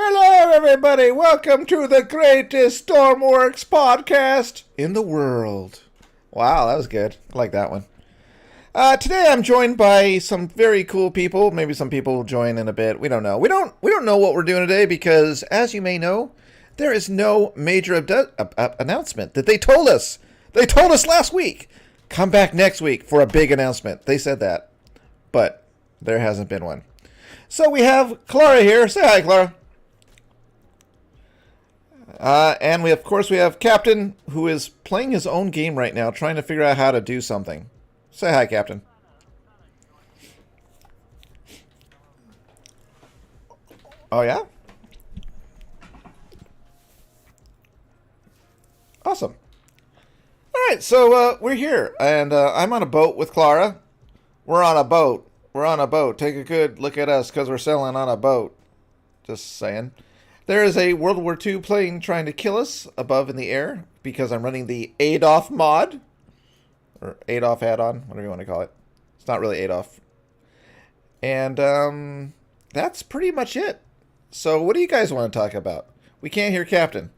Hello, everybody. Welcome to the greatest Stormworks podcast in the world. Wow, that was good. I like that one. Today I'm joined by some very cool people. Maybe some people will join in a bit. We don't know. We don't know what we're doing today because, as you may know, there is no major announcement that they told us. They told us last week. Come back next week for a big announcement. They said that, but there hasn't been one. So we have Klara here. Say hi, Klara. And we have Captain, who is playing his own game right now, trying to figure out how to do something. Say hi, Captain. Oh, yeah? Awesome. All right, so we're here, and I'm on a boat with Klara. We're on a boat. We're on a boat. Take a good look at us, because we're sailing on a boat. Just saying. There is a World War II plane trying to kill us above in the air because I'm running the ADOF mod. Or ADOF add-on, whatever you want to call it. It's not really ADOF. And that's pretty much it. So what do you guys want to talk about? We can't hear Captain.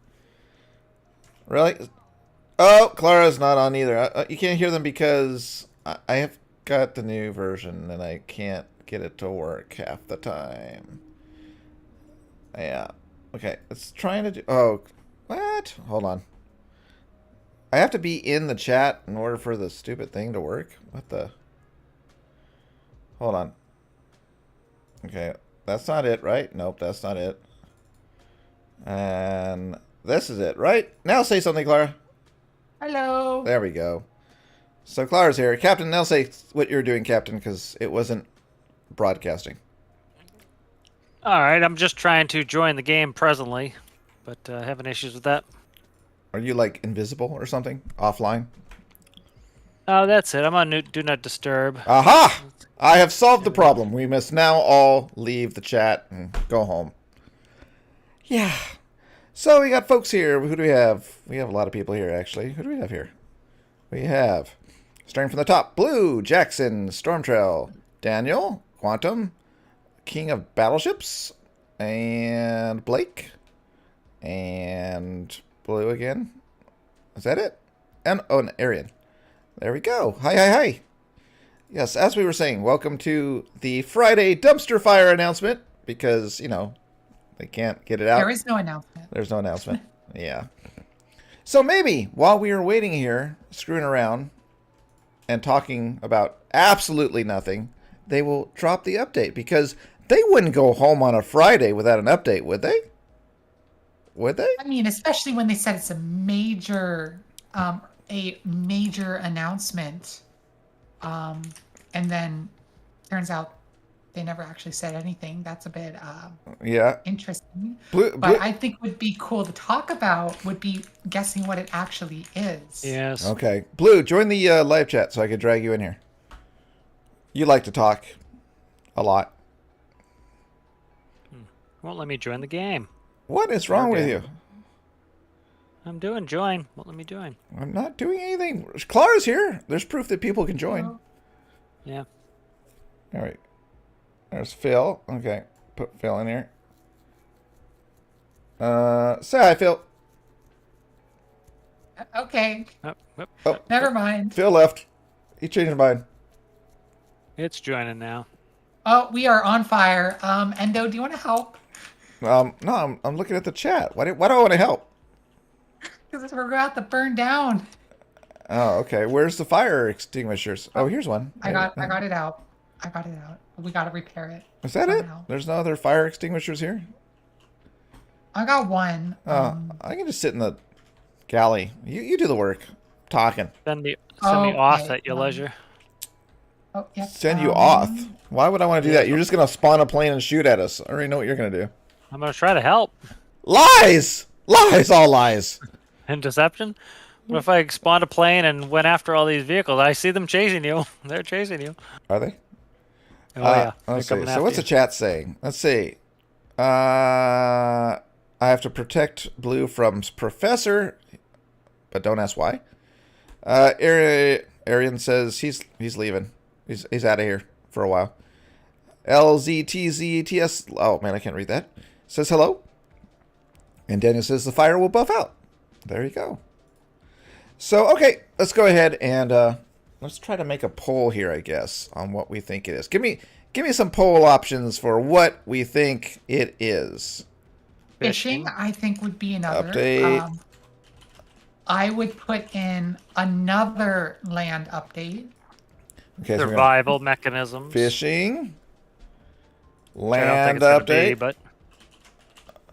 Really? Oh, Klara's not on either. You can't hear them because I have got the new version and I can't get it to work half the time. Yeah. Okay, it's trying to do... Oh, what? Hold on. I have to be in the chat in order for the stupid thing to work? What the... Hold on. Okay, that's not it, right? Nope, that's not it. And this is it, right? Now say something, Klara. Hello. There we go. So Klara's here. Captain, now say what you're doing, Captain, because it wasn't broadcasting. Alright, I'm just trying to join the game presently, but having issues with that. Are you, like, invisible or something? Offline? Oh, that's it. I'm on Do Not Disturb. Aha! I have solved the problem. We must now all leave the chat and go home. Yeah. So we got folks here. Who do we have? We have a lot of people here, actually. Who do we have here? We have, starting from the top, Blue, Jackson, Stormtrail, Daniel, Quantum, King of Battleships, and Blake, and Blue again. Is that it? And oh, and Arian. There we go. Hi, hi, hi. Yes, as we were saying, welcome to the Friday dumpster fire announcement because, you know, they can't get it out. There is no announcement. There's no announcement. Yeah. So maybe while we were waiting here, screwing around and talking about absolutely nothing, they will drop the update because they wouldn't go home on a Friday without an update, would they? Would they? I mean, especially when they said it's a major announcement, and then turns out they never actually said anything. That's a bit interesting. But I think would be cool to talk about would be guessing what it actually is. Yes. Okay. Blue, join the live chat so I could drag you in here. You like to talk a lot. Won't let me join the game. What is wrong with you? I'm doing join. Won't let me join. I'm not doing anything. Klara's here. There's proof that people can join. Oh. Yeah. All right. There's Phil. Okay. Put Phil in here. Say hi, Phil. Okay. Oh, Never mind. Phil left. He changed his mind. it's joining now. Oh, we are on fire. Endo, do you want to help? No, I'm looking at the chat. Why do I want to help? Because we're about to burn down. Oh, okay. Where's the fire extinguishers? Oh, here's one. I got it out. We got to repair it. Is that somehow. it? There's no other fire extinguishers here? I got one. I can just sit in the galley. You do the work. Talking. Send me off at your well, leisure. Oh, yeah. Send you off. Why would I want to do that? You're just going to spawn a plane and shoot at us. I already know what you're going to do. I'm going to try to help. Lies! Lies, all lies. And deception? What if I spawned a plane and went after all these vehicles? I see them chasing you. They're chasing you. Are they? Oh, yeah. Let's see. So what's the chat saying? Let's see. I have to protect Blue from Professor, but don't ask why. Arian says he's leaving. He's out of here for a while. LZTZTS. Oh man, I can't read that. Says hello. And Daniel says the fire will buff out. There you go. So okay, let's go ahead and let's try to make a poll here, I guess, on what we think it is. Give me some poll options for what we think it is. Fishing, I think, would be another. Update. I would put in another land update. Okay, survival mechanisms. Fishing. Land update. But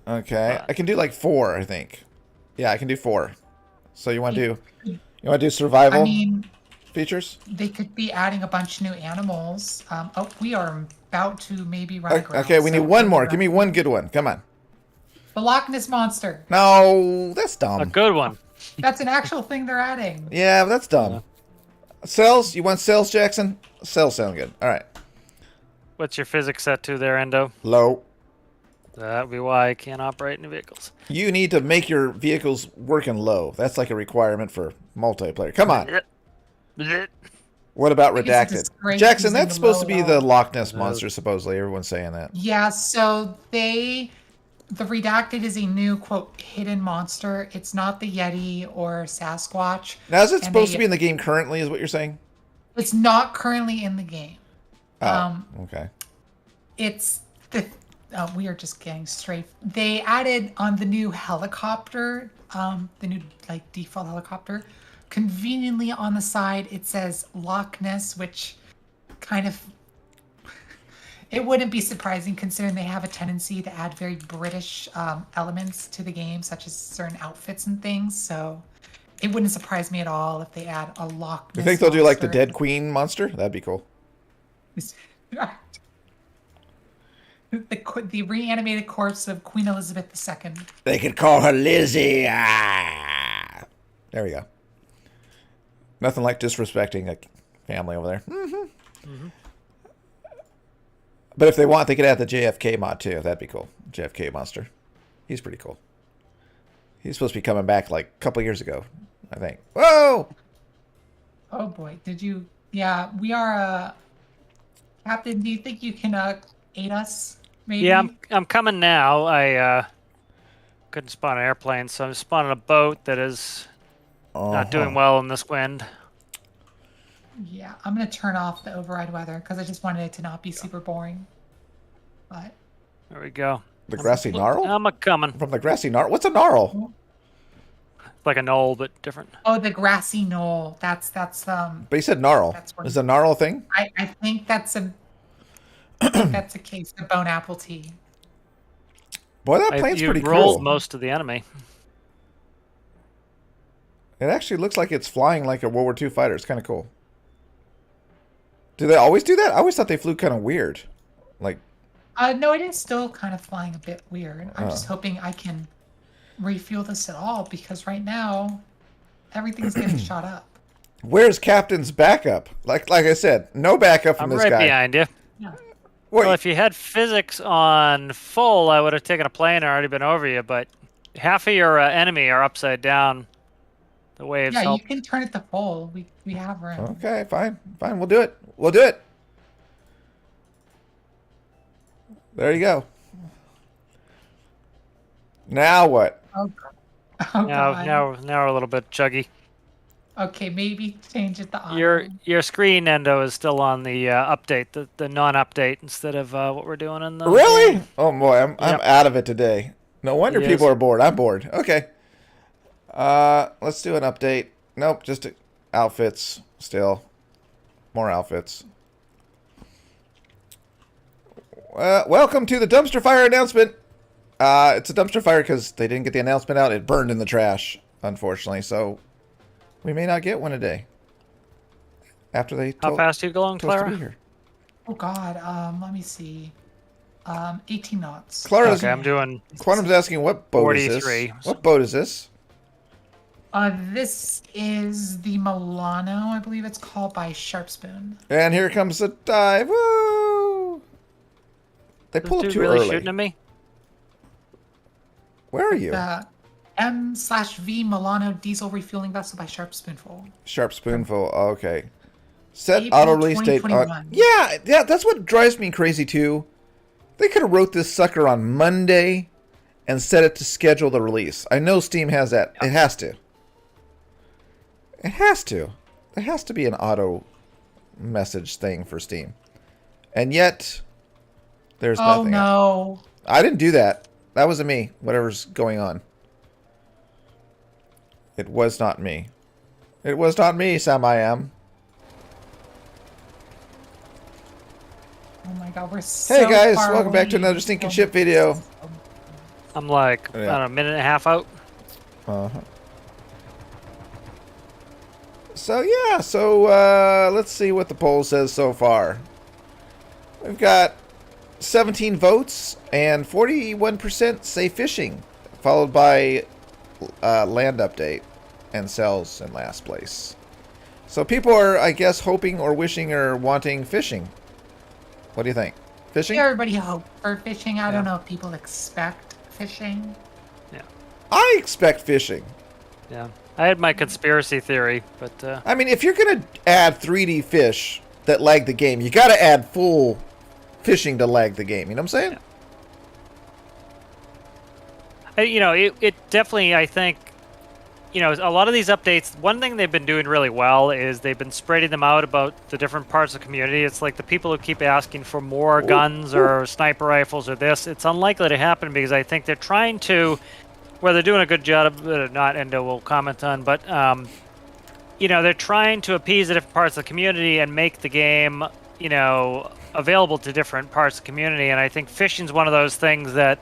okay, I can do like 4, I think. Yeah, I can do 4. So you want to do survival? I mean, features? They could be adding a bunch of new animals. Oh, we are about to maybe run aground. Okay, we need one more. Give me one good one. Come on. The Loch Ness Monster. No, that's dumb. A good one. That's an actual thing they're adding. Yeah, that's dumb. Cells? You want cells, Jackson? Cells sound good. All right. What's your physics set to there, Endo? Low. That'd be why I can't operate any vehicles. You need to make your vehicles working low. That's like a requirement for multiplayer. Come on. What about redacted? Jackson, that's supposed to be the Loch Ness Monster, supposedly. Everyone's saying that. Yeah, so the redacted is a new, quote, hidden monster. It's not the Yeti or Sasquatch. Now, is it supposed to be in the game currently, is what you're saying? It's not currently in the game. Oh, okay. It's the... we are just getting straight. They added on the new helicopter, the new like default helicopter. Conveniently on the side, it says Loch Ness, which kind of it wouldn't be surprising considering they have a tendency to add very British elements to the game, such as certain outfits and things. So it wouldn't surprise me at all if they add a Loch Ness. You think they'll do like the Dead Queen monster? That'd be cool. The reanimated corpse of Queen Elizabeth II. They could call her Lizzie. Ah. There we go. Nothing like disrespecting a family over there. But if they want, they could add the JFK mod too. That'd be cool. JFK monster. He's pretty cool. He's supposed to be coming back like a couple years ago, I think. Whoa! Oh boy, did you? Yeah, we are. Captain, do you think you can aid us? Maybe? Yeah, I'm coming now. I couldn't spawn an airplane, so I'm spawning a boat that is not doing well in this wind. Yeah, I'm gonna turn off the override weather because I just wanted it to not be super boring. But there we go. The grassy gnarl? I'm a coming. From the grassy gnarl? What's a gnarl? Like a knoll, but different. Oh, the grassy knoll. That's But you said gnarl. Is a gnarl a thing? I think that's a. I think that's a case of bone apple tea. Boy, that plane's pretty cool. You rolled most of the enemy. It actually looks like it's flying like a World War II fighter. It's kind of cool. Do they always do that? I always thought they flew kind of weird. Like. No, it is still kind of flying a bit weird. I'm just hoping I can refuel this at all because right now everything's getting shot up. Where's Captain's backup? Like I said, no backup from this guy. I'm right behind you. Yeah. Well, if you had physics on full, I would have taken a plane and already been over you, but half of your enemy are upside down. The waves help. You can turn it to full. We have room. Okay, fine. We'll do it. We'll do it. There you go. Now what? Oh, God. Now we're a little bit chuggy. Okay, maybe change it to on. Your screen, Endo, is still on the update, the non-update instead of what we're doing in the. Really? Oh boy, I'm out of it today. No wonder people are bored. I'm bored. Okay. Let's do an update. Nope, just outfits still. More outfits. Welcome to the dumpster fire announcement. It's a dumpster fire because they didn't get the announcement out. It burned in the trash, unfortunately. So we may not get one today. After they How fast are you going, told us to be Klara? here. Oh God. Let me see. 18 knots. Clara's, Okay, I'm doing Quantum's asking, what boat is 43. this? What boat is this? This is the Milano, I believe it's called, by Sharpspoon. And here comes the dive. Woo! They pulled it too really early. shooting at me? Where are you? M/V Milano diesel refueling vessel by Sharpspoonful. Sharpspoonful. Okay. Set April auto release date on. 2021. Yeah, that's what drives me crazy too. They could have wrote this sucker on Monday and set it to schedule the release. I know Steam has that. It has to. It has to. There has to be an auto message thing for Steam. And yet, there's nothing. Oh no. I didn't do that. That wasn't me. Whatever's going on. It was not me. It was not me, Sam I am. Oh my God, we're so Hey guys, far welcome back to away. another stinking ship video. I'm like, I don't know, a minute and a half out. Uh-huh. So yeah, let's see what the poll says so far. We've got 17 votes and 41% say fishing, followed by land update and cells in last place. So people are, I guess, hoping or wishing or wanting fishing. What do you think? Fishing? Everybody hope for fishing. I don't know if people expect fishing. Yeah. I expect fishing. Yeah. I had my conspiracy theory, but... I mean, if you're going to add 3D fish that lag the game, you got to add full fishing to lag the game. You know what I'm saying? Yeah. You know, it definitely, I think, you know, a lot of these updates, one thing they've been doing really well is they've been spreading them out about the different parts of the community. It's like the people who keep asking for more guns or sniper rifles or this, it's unlikely to happen because I think they're trying to... Well, they're doing a good job of it or not, Endo will comment on, but, you know, they're trying to appease the different parts of the community and make the game, you know, available to different parts of the community, and I think fishing's one of those things that,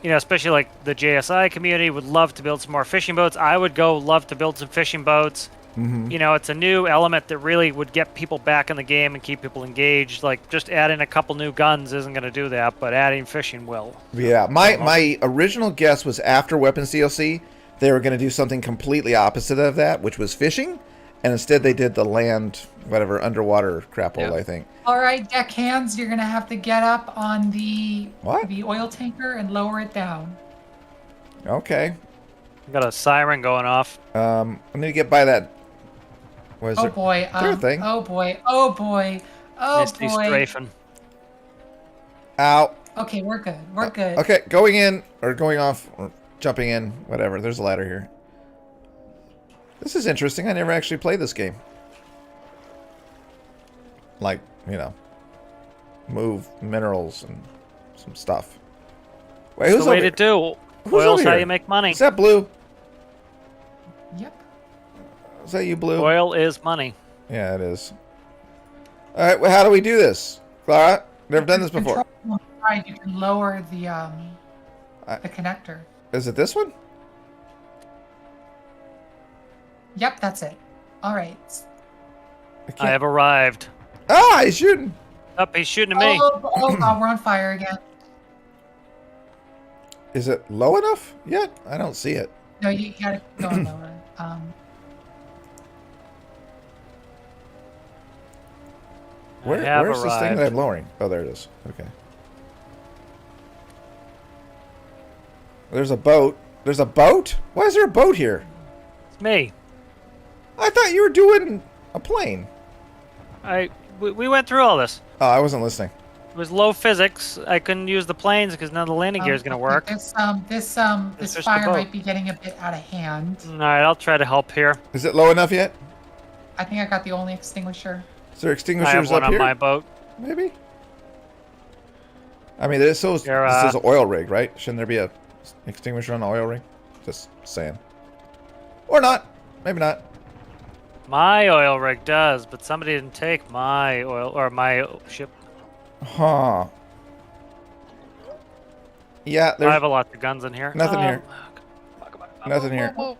you know, especially like the JSI community would love to build some more fishing boats. I would love to build some fishing boats. Mm-hmm. You know, it's a new element that really would get people back in the game and keep people engaged. Like, just adding a couple new guns isn't going to do that, but adding fishing will. Yeah, my original guess was after Weapons DLC, they were going to do something completely opposite of that, which was fishing, and instead they did the land, whatever, underwater crap hole, I think. All right, deckhands, you're going to have to get up on the oil tanker and lower it down. Okay. Got a siren going off. I need to get by that. What is Oh there? boy. Thing? Oh boy. Oh boy. Oh Misty boy. strafing. Ow. Okay, we're good. We're good. Okay, going in, or going off, or jumping in, whatever. There's a ladder here. This is interesting. I never actually played this game. Like, you know, move minerals and some stuff. Wait, who's the way over to do. Who's Oil's over how here? you make money. Is that Blue? Yep. Is that you, Blue? Oil is money. Yeah, it is. All right, well, how do we do this? Klara? Never done this before. Right, you can lower the connector. Is it this one? Yep, that's it. All right. I have arrived. Ah, he's shooting. Up, he's shooting at me. Oh God, we're on fire again. Is it low enough yet? I don't see it. No, you gotta go lower. Where's this thing that I'm lowering? Oh, there it is. Okay. There's a boat. There's a boat? Why is there a boat here? It's me. I thought you were doing a plane. We went through all this. Oh, I wasn't listening. It was low physics. I couldn't use the planes because none of the landing gear is going to work. This just fire the boat. might be getting a bit out of hand. All right, I'll try to help here. Is it low enough yet? I think I got the only extinguisher. Is there I have extinguishers one up on here? my boat. Maybe. I mean, this is an oil rig, right? Shouldn't there be a extinguisher on the oil rig? Just saying. Or not. Maybe not. My oil rig does, but somebody didn't take my oil or my ship. Huh. Yeah, I there's have a lot of guns in here. nothing here. Come on. Nothing here. Whoa.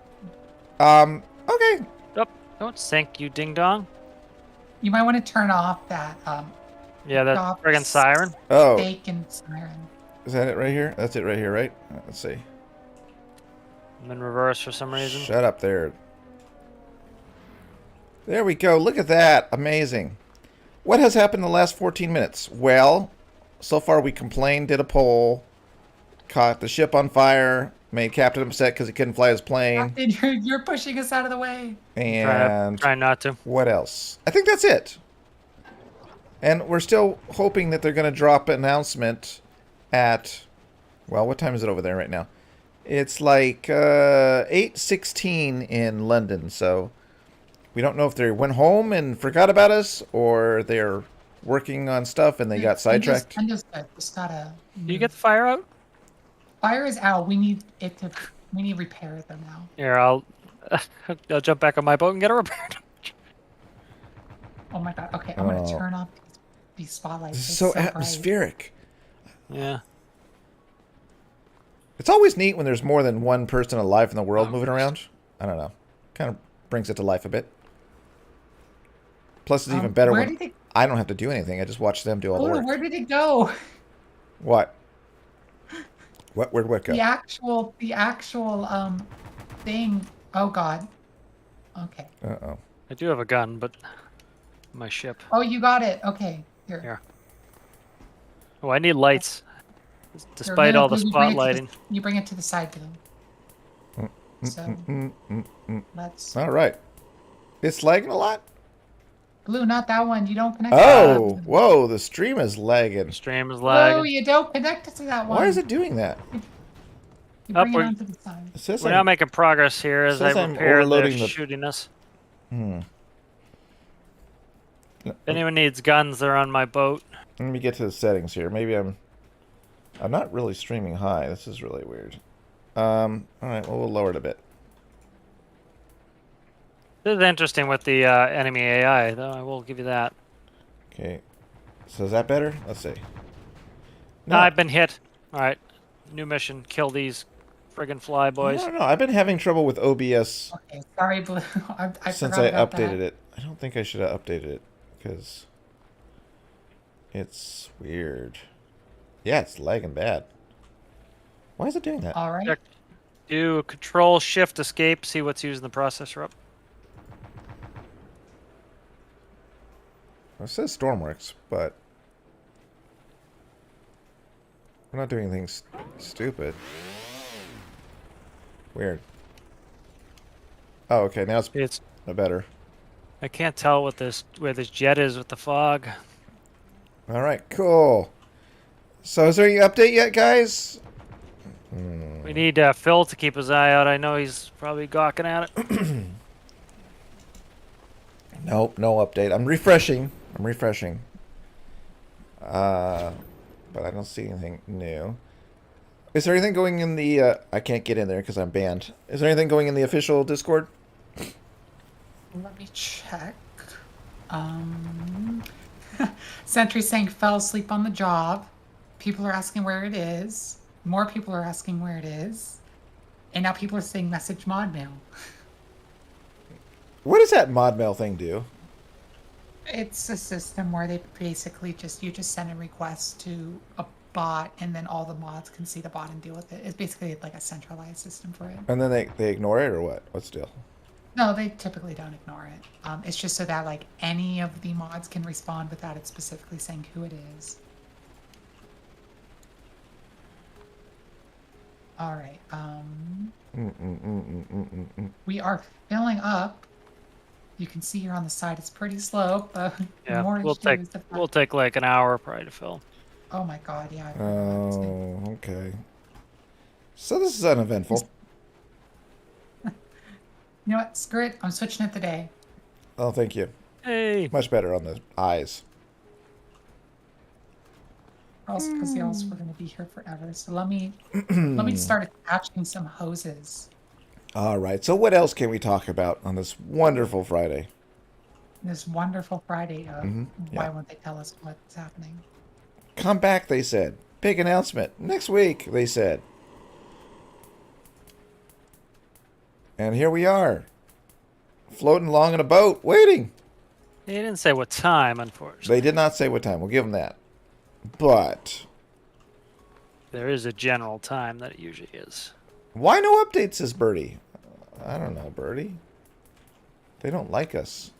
Okay. Oh, don't sink, you ding dong. You might want to turn off that. Yeah, that stop friggin' siren. Oh, Steak and siren. is that it right here? That's it right here, right? Let's see. I'm in reverse for some reason. Shut up there. There we go. Look at that. Amazing. What has happened in the last 14 minutes? Well, so far we complained, did a poll, caught the ship on fire, made Captain upset because he couldn't fly his plane. Captain, you're pushing us out of the way. And try not to. What else? I think that's it. And we're still hoping that they're going to drop an announcement at, well, what time is it over there right now? It's like 8:16 in London, so we don't know if they went home and forgot about us or they're working on stuff and they got sidetracked. Just gotta. Do you get the fire out? Fire is out. We need it to. We need to repair it though now. Here, I'll jump back on my boat and get it repaired. Oh my god. Okay, I'm gonna turn off these spotlights. This is so atmospheric. Yeah. It's always neat when there's more than one person alive in the world moving around. I don't know. Kind of brings it to life a bit. Plus, it's even better when I don't have to do anything. I just watch them do all the work. Where did it go? What? Where'd what go? The actual thing. Oh god. Okay. Uh-oh. I do have a gun, but my ship. Oh, you got it. Okay. Here. Oh, I need lights. Despite all the spotlighting. You bring it to the side, Blue. So, let's... All right. It's lagging a lot? Blue, not that one. You don't connect Oh, whoa, the stream is lagging. The stream is lagging. No, you don't connect it to that one. Why is it doing that? You bring it onto the side. We're now making progress here as I repair they're shooting us. If anyone needs guns, they're on my boat. Let me get to the settings here. Maybe I'm not really streaming high. This is really weird. All right, well, we'll lower it a bit. This is interesting with the enemy AI, though. I will give you that. Okay. So is that better? Let's see. No, I've been hit. All right. New mission. Kill these friggin' fly boys. No, I've been having trouble with OBS. Okay, sorry, Blue. I since I updated it. I don't think I should have updated it because it's weird. Yeah, it's lagging bad. Why is it doing that? All right. Check. Do Control Shift Escape. See what's using the processor up. Well, it says Stormworks, but we're not doing anything stupid. Weird. Oh, okay. Now it's better. I can't tell what where this jet is with the fog. All right, cool. So is there any update yet, guys? We need Phil to keep his eye out. I know he's probably gawking at it. Nope, no update. I'm refreshing. But I don't see anything new. Is there anything going in the... I can't get in there because I'm banned. Is there anything going in the official Discord? Let me check. Sentry saying fell asleep on the job. People are asking where it is. More people are asking where it is. And now people are saying message mod mail. What does that mod mail thing do? It's a system where they basically you just send a request to a bot and then all the mods can see the bot and deal with it. It's basically like a centralized system for it. And then they ignore it or what? What's the deal? No, they typically don't ignore it. It's just so that like any of the mods can respond without it specifically saying who it is. All right. We are filling up. You can see here on the side it's pretty slow, but yeah, we'll take like an hour probably to fill. Oh my god, yeah. Oh, okay. So this is uneventful. You know what? Screw it. I'm switching it today. Oh, thank you. Hey. Much better on the eyes. Also, because the elves were going to be here forever. So let me start attaching some hoses. All right. So what else can we talk about on this wonderful Friday? This wonderful Friday of why won't they tell us what's happening? Come back, they said. Big announcement. Next week, they said. And here we are. Floating along in a boat, waiting. They didn't say what time, unfortunately. They did not say what time. We'll give them that. But there is a general time that it usually is. Why no updates, says Birdie? I don't know, Birdie. They don't like us.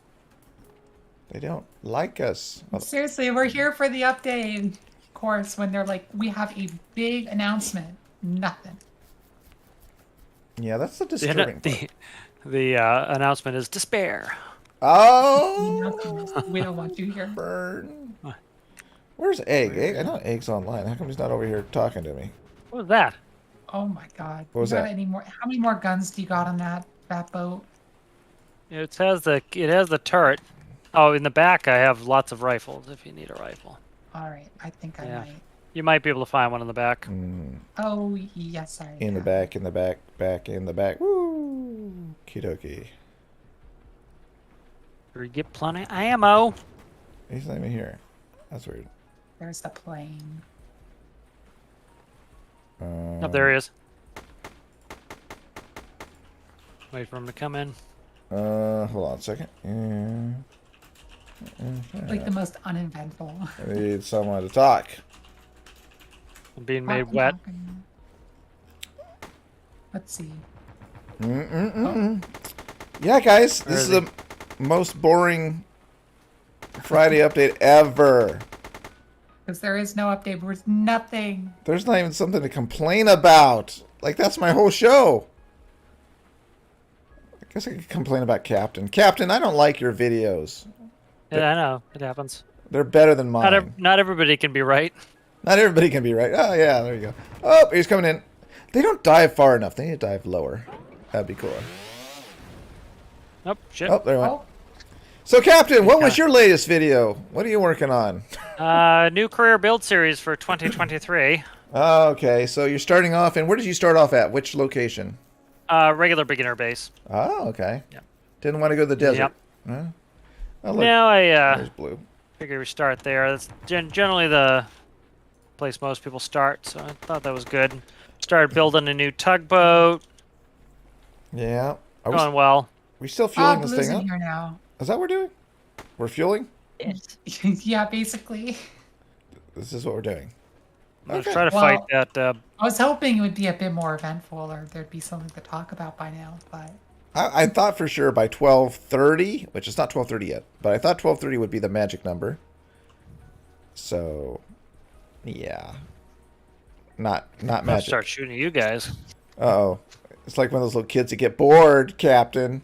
They don't like us. Seriously, we're here for the update. Of course, when they're like, we have a big announcement. Nothing. Yeah, that's the disturbing part. The announcement is despair. Oh! We don't want you here. Burn. Where's Egg? Egg? I know Egg's online. How come he's not over here talking to me? What was that? Oh my god. What was that? How many more guns do you got on that boat? It has the turret. Oh, in the back I have lots of rifles if you need a rifle. Alright, I think I might. You might be able to find one in the back. Oh, yes, I In the back, in the back, back in the back. Woo! Kidoki. You get plenty of ammo. He's not even here. That's weird. There's the plane. Oh, there he is. Wait for him to come in. Hold on a second. Like the most uneventful. I need someone to talk. I'm being made wet. Let's see. Oh. Yeah, guys, this is the most boring Friday update ever. Because there is no update. There's nothing. There's not even something to complain about. Like, that's my whole show. I guess I could complain about Captain. Captain, I don't like your videos. Yeah, I know. It happens. They're better than mine. Not everybody can be right. Not everybody can be right. Oh, yeah, there you go. Oh, he's coming in. They don't dive far enough. They need to dive lower. That'd be cool. Oh, shit. Oh, there he went. So, Captain, what was your latest video? What are you working on? New career build series for 2023. Oh, okay. So you're starting off, and where did you start off at? Which location? Regular beginner base. Oh, okay. Yep. Didn't want to go to the desert. Yep. Huh? Oh, look, now there's blue. Figure we start there. That's generally the place most people start, so I thought that was good. Started building a new tugboat. Yeah. Going well. We still fueling this Blue's thing in up? here now. Is that what we're doing? We're fueling? Yeah, basically. This is what we're doing. Let's try to fight that. I was hoping it would be a bit more eventful, or there'd be something to talk about by now, but... I thought for sure by 12:30, which is not 12:30 yet, but I thought 12:30 would be the magic number. So, yeah. Not I'll magic. start shooting at you guys. Uh-oh. It's like one of those little kids that get bored, Captain.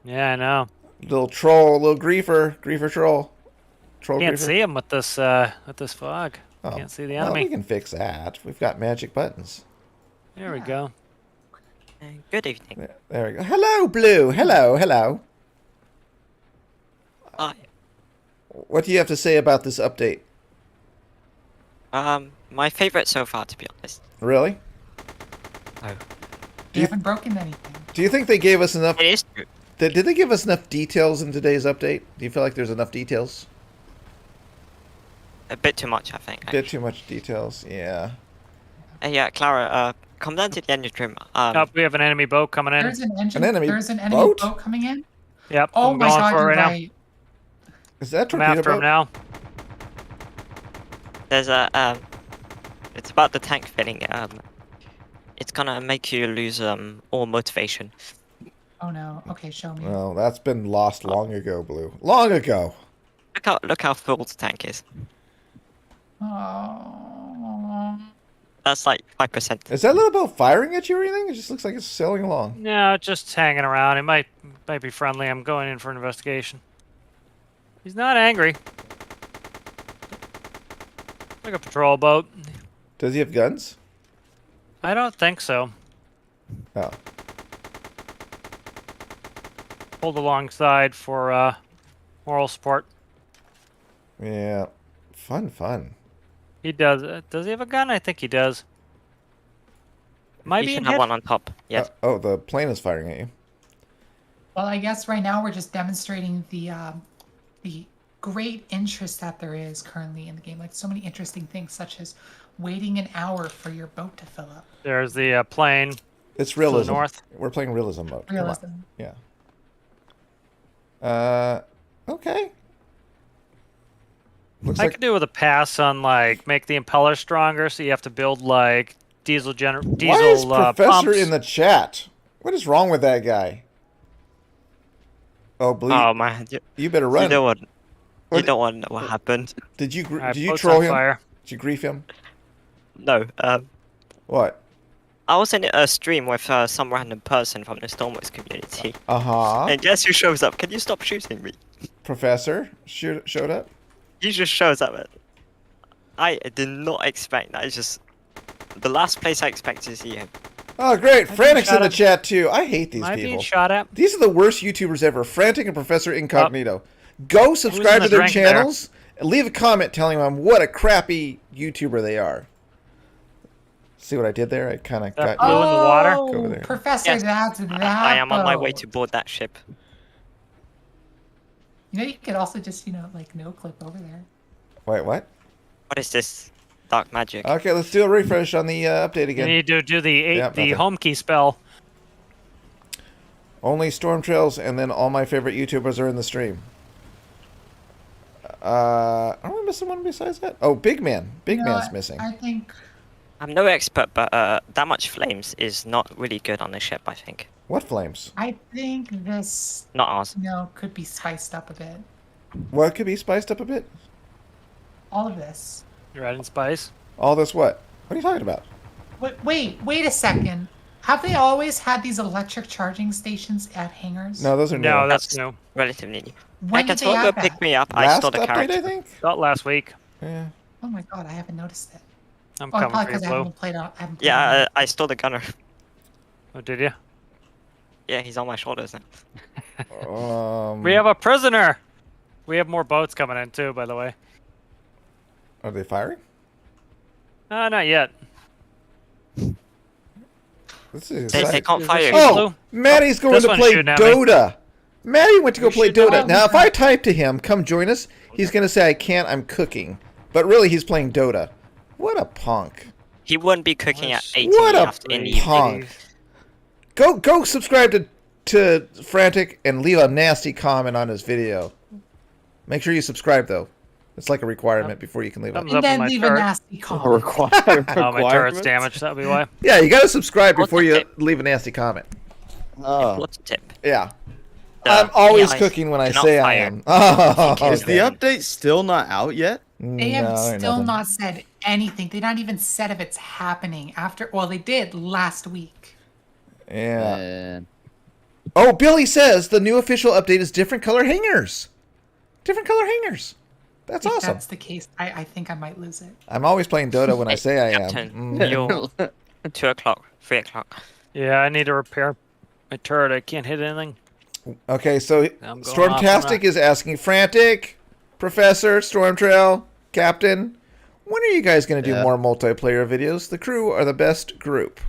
Yeah, I know. Little troll, little griefer troll. Can't see him with this fog. Oh. Can't see the Well, enemy. we can fix that. We've got magic buttons. There we go. Good evening. There we go. Hello, Blue. Hello. Hi. What do you have to say about this update? My favorite so far, to be honest. Really? Oh. You haven't broken anything. Do you think they gave us enough? It is true. Did they give us enough details in today's update? Do you feel like there's enough details? A bit too much, I think. A bit too much details, yeah. Yeah, Klara, come down to the engine room. We have an enemy boat coming in. There's an enemy boat boat? coming in? Yep. Oh I'm my going god, for it you're right right. Is that now. I'm torpedo after him boat? now. There's a, it's about the tank filling. It's gonna make you lose, all motivation. Oh no. Okay, show me. Well, that's been lost long ago, Blue. Long ago. Look how full the tank is. Oh. That's like 5%. Is that little boat firing at you or anything? It just looks like it's sailing along. No, just hanging around. It might be friendly. I'm going in for an investigation. He's not angry. Like a patrol boat. Does he have guns? I don't think so. Oh. Pulled alongside for moral support. Yeah. Fun. He does. Does he have a gun? I think he does. Might You be should in have hit. one on top. Yes. Oh, the plane is firing at you. Well, I guess right now we're just demonstrating the great interest that there is currently in the game. Like so many interesting things, such as waiting an hour for your boat to fill up. There's the plane. It's To realism. the north. We're playing realism mode. Come on. Realism. Yeah. Okay. Looks I like could do with a pass on like make the impeller stronger, so you have to build like diesel why is Professor pumps. in the chat? What is wrong with that guy? Oh, Bleed. Oh man, You better you run. don't want. What You did- don't want to know what happened. Did you Alright, did you boat's troll on him? fire. Did you grief him? No. What? I was in a stream with some random person from the Stormworks community. Uh-huh. And guess who shows up? Can you stop shooting me? Professor showed up? He just shows up. I did not expect that. It's just the last place I expect to see him. Oh, great. being Frantic's in shot the at. chat, too. I hate these Am I being people. shot at? These are the worst YouTubers ever. Frantic and Professor Incognito. Go subscribe the to their drink there? channels and leave a comment telling them what a crappy YouTuber they are. See what I did there? I kind of got... blue in the water? Go over there. Professor, Yes, that's that. I am on my way boat. to board that ship. You know, you could also just, like no clip over there. Wait, what? What is this? Dark magic. Okay, let's do a refresh on the update You again. need to do the nothing. home key spell. Only Storm Trails and then all my favorite YouTubers are in the stream. Are we missing one besides that? Oh, Big Man. Big Man's missing. I think I'm no expert, but that much flames is not really good on the ship, I think. What flames? this, Not ours. could be spiced up a bit. What could be spiced up a bit? All of this. You're adding spice. All this what? What are you talking about? Wait a second. Have they always had these electric charging stations at hangars? No, those are new. No, that's That's new. relatively new. When I can did they tell add go pick that? me up. I Last stole the update, character. I think? Not last week. Yeah. Oh my god, I haven't noticed it. I'm Oh, coming probably for you, because I Blue. haven't played on. Yeah, I stole the gunner. Oh, did you? Yeah, he's on my shoulders now. We have a prisoner. We have more boats coming in too, by the way. Are they firing? Not yet. This is They exciting. can't fire. Blue? Oh, Maddie's going this to one's play shooting at me. Dota. Maddie went to go play shooting at Dota. me. Now, if I type to him, come join us, he's going to say, I can't, I'm cooking. But really, he's playing Dota. What a punk. He wouldn't be cooking at 18 What a after in the evening. punk. Go subscribe to Frantic and leave a nasty comment on his video. Make sure you subscribe, though. It's like a requirement before you can leave it. Thumbs And up on then my leave a turret. nasty A comment. Oh, my turret's damaged. That'll be why. Yeah, you got to subscribe before you Okay. leave a nasty comment. Oh. What's the tip? Yeah. The I'm always eyes cooking when I cannot say I fire. am. Oh, Is the okay. update still not out yet? They have No, ain't still nothing. not said anything. They not even said if it's happening after. Well, they did last week. Yeah. And Oh, Billy says the new official update is different color hangers. Different color hangers. That's If awesome. that's the case, I think I might lose it. I'm always playing Dota when I say I am. Captain, Mm. you're 2 o'clock, 3 o'clock. Yeah, I need to repair my turret. I can't hit anything. Okay, so I'm going off Stormtastic on is asking Frantic, Professor, Stormtrail, Captain, when are you guys going to do Yeah. more multiplayer videos? The crew are the best group.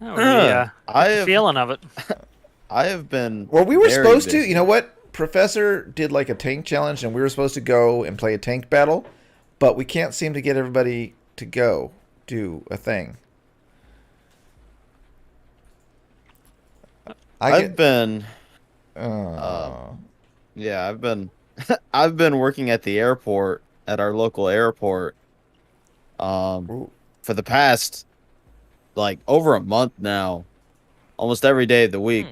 Oh, yeah. I The have, feeling of it. I have been. Well, we were very supposed to. busy. You know what? Professor did like a tank challenge, and we were supposed to go and play a tank battle, but we can't seem to get everybody to go do a thing. I've been. Oh. Yeah, I've been. I've been working at the airport, at our local airport, Ooh. for the past, like, over a month now. Almost every day of the week.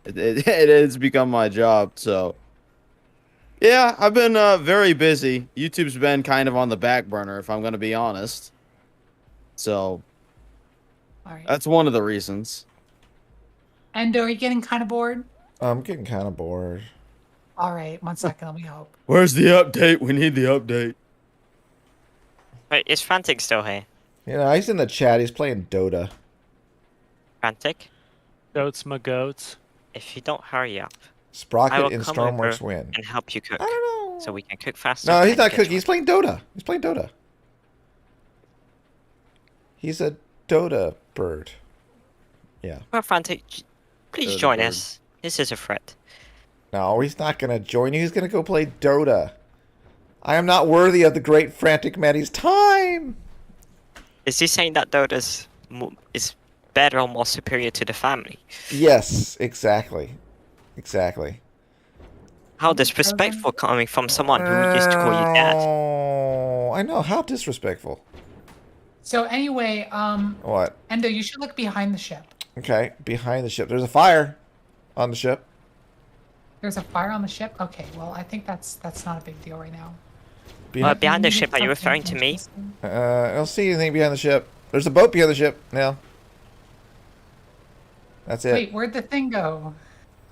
It has become my job, so. Yeah, I've been very busy. YouTube's been kind of on the back burner, if I'm going to be honest. So, All right. that's one of the reasons. And are you getting kind of bored? I'm getting kind of bored. All right, 1 second. Let me hope. Where's the update? We need the update. Wait, is Frantic still here? You know, he's in the chat. He's playing Dota. Frantic? Goats, my goats. If you don't hurry up I Sprocket will and come Stormworks over win. and help you cook, I don't know. so we can cook faster. No, he's and not get cooking. to He's playing Dota. He's playing Dota. He's a Dota bird. Yeah. Well, Frantic, please Good join word. us. This is a threat. No, he's not going to join you. He's going to go play Dota. I am not worthy of the great Frantic Maddie's time. Is he saying that Dota's is better or more superior to the family? Yes, exactly. Exactly. How disrespectful coming from someone who used to call you dad. Oh, I know. How disrespectful. So anyway, What? Endo, you should look behind the ship. Okay, behind the ship. There's a fire on the ship. There's a fire on the ship? Okay, well, I think that's not a big deal right now. Behind the ship, are you referring to me? I don't see anything behind the ship. There's a boat behind the ship now. That's it. Wait, where'd the thing go?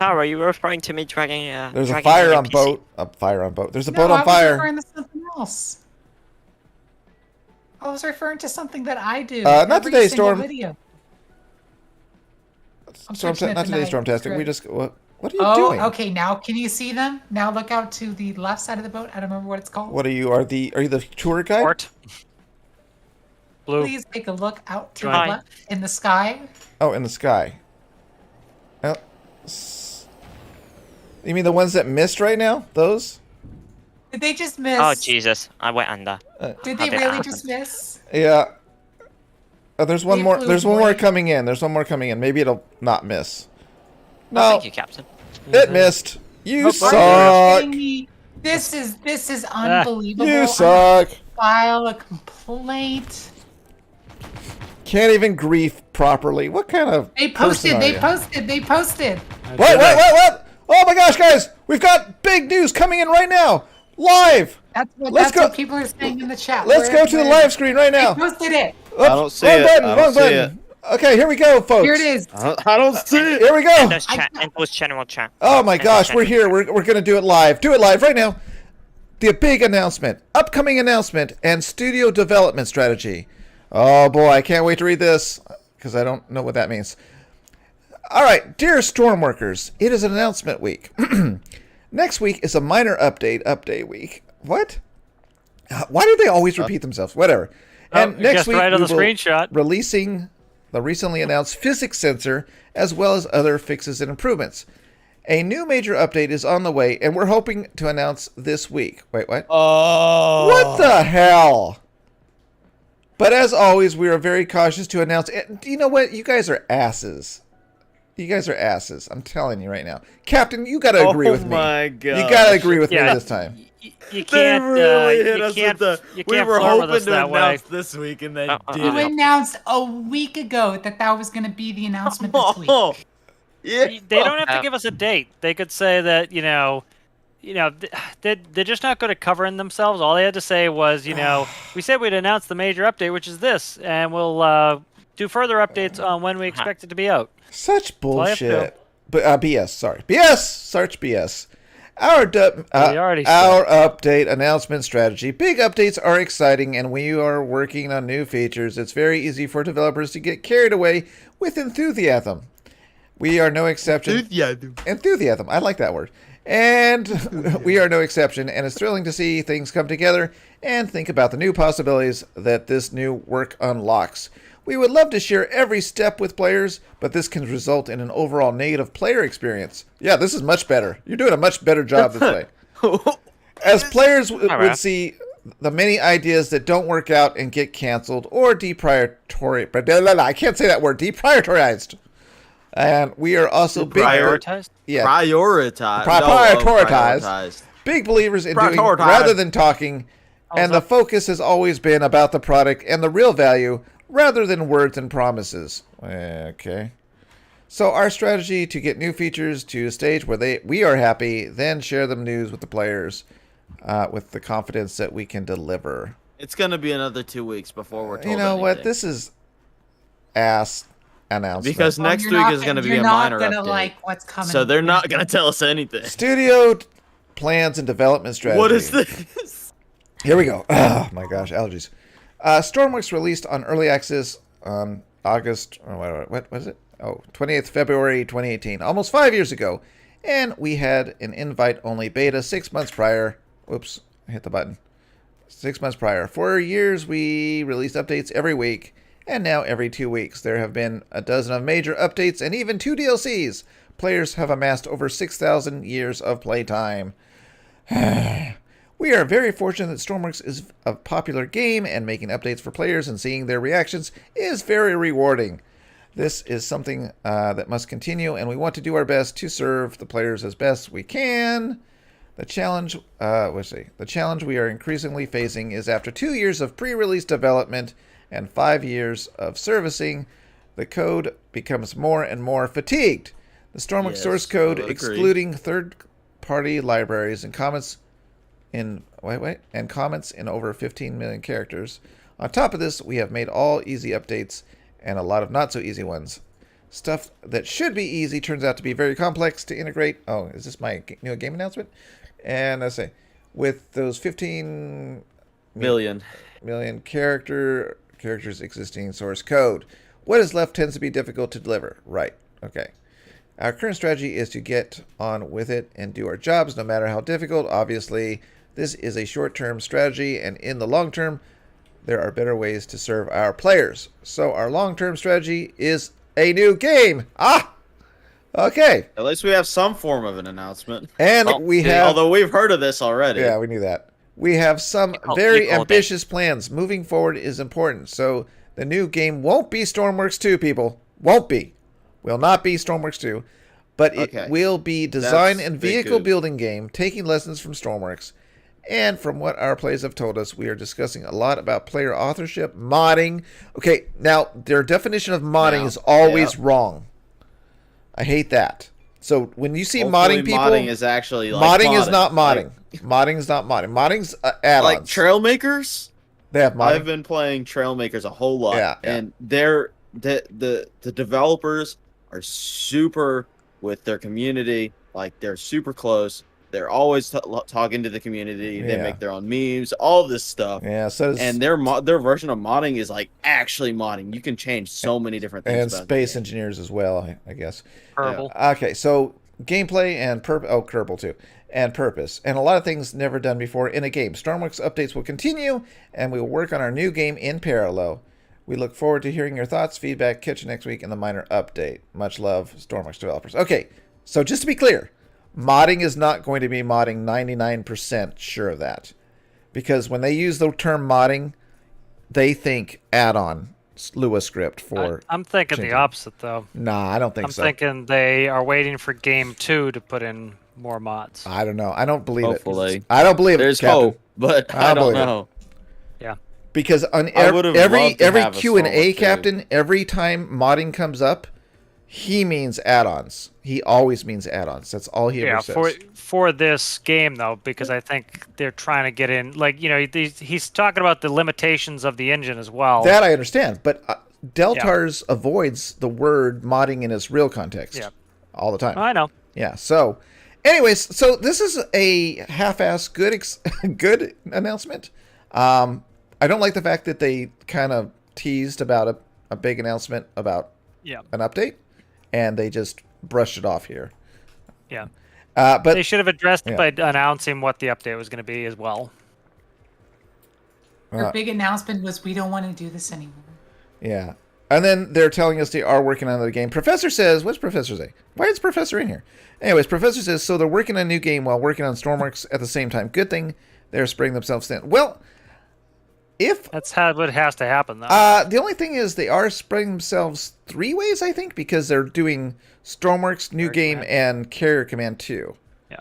How are you referring to me dragging There's a dragging fire an on NPC? boat. A fire on boat. There's a No, boat on I was fire. referring to something else. I was referring to something that I do. Not every today, single Storm. Video. Not today, Stormtastic. We just what are you Oh, doing? okay. Now can you see them? Now look out to the left side of the boat. I don't remember what it's called. What are you? Are you the tour guide? Port. Blue. Please take a look out to the Hi. left in the sky. Oh, in the sky. You mean the ones that missed right now? Those? Did they just miss? Oh Jesus, I went under. Did How they did it really happen? just miss? Yeah. There's one They more. flew There's one more away. coming in. There's one more coming in. Maybe it'll not miss. Oh, No, thank you, Captain. it missed. You Oh, suck. Are you kidding me? This is unbelievable. You I'm suck. gonna file a complaint. Can't even grief properly. What kind of They person posted. are They you? posted. They posted. What? Oh my gosh, guys! We've got big news coming in right now, live. Let's That's go. what people are saying in the chat. Let's go to the live screen right They now. posted it. Oops, I don't see wrong it. button, I don't wrong see button. Okay, here we go, folks. Here it is. I don't see it. Here we go. There's chat. Endo's general chat. Oh my Endo's gosh, we're general here. We're gonna do it live. Do it live right now. The big announcement, upcoming announcement, and studio development strategy. Oh boy, I can't wait to read this because I don't know what that means. All right, dear Stormworkers, it is an announcement week. Next week is a minor update week. What? Why do they always repeat themselves? Whatever. And next guessed week right on we the will screenshot. releasing the recently announced physics sensor as well as other fixes and improvements. A new major update is on the way, and we're hoping to announce this week. Wait, what? Oh. What the hell? But as always, we are very cautious to announce it. You know what? You guys are asses. You guys are asses. I'm telling you right now. Captain, you got to agree with me. Oh my god. You got to agree with me Yeah. this time. You They can't. really hit You us can't. with the. You We can't were flirt with hoping us to that way. announce this week, and they did You it. announced a week ago that was going to be the announcement this week. Oh, yeah. They don't have to give us a date. They could say that they're just not good at covering themselves. All they had to say was, we said we'd announce the major update, which is this, and we'll do further updates on when we expect it to be out. Such all I have to do. bullshit. But BS, sorry. BS! Search BS. Our already update announcement strategy. Big updates are exciting, and we are working on new features. It's very easy for developers to get carried away with enthusiasm. We are no exception. Enthusiasm. I like that word. And we are no exception, and it's thrilling to see things come together and think about the new possibilities that this new work unlocks. We would love to share every step with players, but this can result in an overall negative player experience. Yeah, this is much better. You're doing a much better job this way. As players would see the many ideas that don't work out and get canceled or deprioritized. I can't say that word. Deprioritized. And we are also Prioritized? Prioritized. Big believers in doing rather than talking, and the focus has always been about the product and the real value rather than words and promises. Okay. So our strategy to get new features to a stage where we are happy, then share the news with the players with the confidence that we can deliver. It's going to be another 2 weeks before we're told You know what? anything. This is ass announcement. Because next week is going to be a minor You're not update. going to like what's coming. So they're not going to tell us anything. Studio plans and development strategy. What is this? Here we go. Oh my gosh, allergies. Stormworks released on early access on August, what was it? 28th February 2018, almost 5 years ago. And we had an invite-only beta 6 months prior. Whoops, I hit the button. 6 months prior. For years, we released updates every week, and now every 2 weeks. There have been a dozen of major updates and even 2 DLCs. Players have amassed over 6,000 years of playtime. We are very fortunate that Stormworks is a popular game, and making updates for players and seeing their reactions is very rewarding. This is something that must continue, and we want to do our best to serve the players as best we can. The challenge, the challenge we are increasingly facing is after 2 years of pre-release development and 5 years of servicing, the code becomes more and more fatigued. The Stormworks source code, excluding third-party libraries and comments in comments in over 15 million characters. On top of this, we have made all easy updates and a lot of not so easy ones. Stuff that should be easy turns out to be very complex to integrate. Oh, is this my new game announcement? And let's say, with those 15 million characters existing source code, what is left tends to be difficult to deliver. Right. Okay. Our current strategy is to get on with it and do our jobs, no matter how difficult. Obviously, this is a short-term strategy, and in the long term, there are better ways to serve our players. So our long-term strategy is a new game. Okay. At least we have some form of an announcement. And although we've heard of this already. Yeah, we knew that. We have some very ambitious plans. Moving forward is important. So the new game won't be Stormworks 2, people. Won't be. Will not be Stormworks 2. But it will be design and vehicle building game, taking lessons from Stormworks. And from what our players have told us, we are discussing a lot about player authorship, modding. Okay, now, their definition of modding is always wrong. I hate that. So when you see modding people, modding is actually like modding is not modding. Modding is not modding. Modding's add-ons. Like Trailmakers? They have modding. I've been playing Trailmakers a whole lot, and the developers are super with their community. Like, they're super close. They're always talking to the community. They make their own memes, all this stuff. Yeah, so and their version of modding is like actually modding. You can change so many different things. And space engineers as well, I guess. Kerbal. Yeah. Okay, so gameplay and Kerbal too, and purpose, and a lot of things never done before in a game. Stormworks updates will continue, and we will work on our new game in parallel. We look forward to hearing your thoughts, feedback. Catch you next week in the minor update. Much love, Stormworks developers. Okay, so just to be clear. Modding is not going to be modding. 99% sure of that. Because when they use the term modding, they think add-on Lua script for... I'm thinking changing. The opposite, though. Nah, I don't think so. I'm thinking they are waiting for Game 2 to put in more mods. I don't know. I don't believe it. I don't believe There's it, Captain. hope, but I don't know. Yeah. Because on every Q&A, Captain, every time modding comes up, he means add-ons. He always means add-ons. That's all he ever says. For this game, though, because I think they're trying to get in... Like, you know, he's talking about the limitations of the engine as well. That I understand. But Deltars avoids the word modding in its real context all the time. I know. Yeah, so... Anyways, so this is a half-assed good announcement. I don't like the fact that they kind of teased about a big announcement about an update. And they just brushed it off here. Yeah. But they should have addressed it by announcing what the update was going to be as well. Their big announcement was, we don't want to do this anymore. Yeah. And then they're telling us they are working on another game. Professor says, what's Professor say? Why is Professor in here? Anyways, Professor says, so they're working on a new game while working on Stormworks at the same time. Good thing they're spreading themselves thin. Well, that's what has to happen, though. The only thing is they are spreading themselves 3 ways, I think, because they're doing Stormworks, New Game, and Carrier Command 2. Yeah.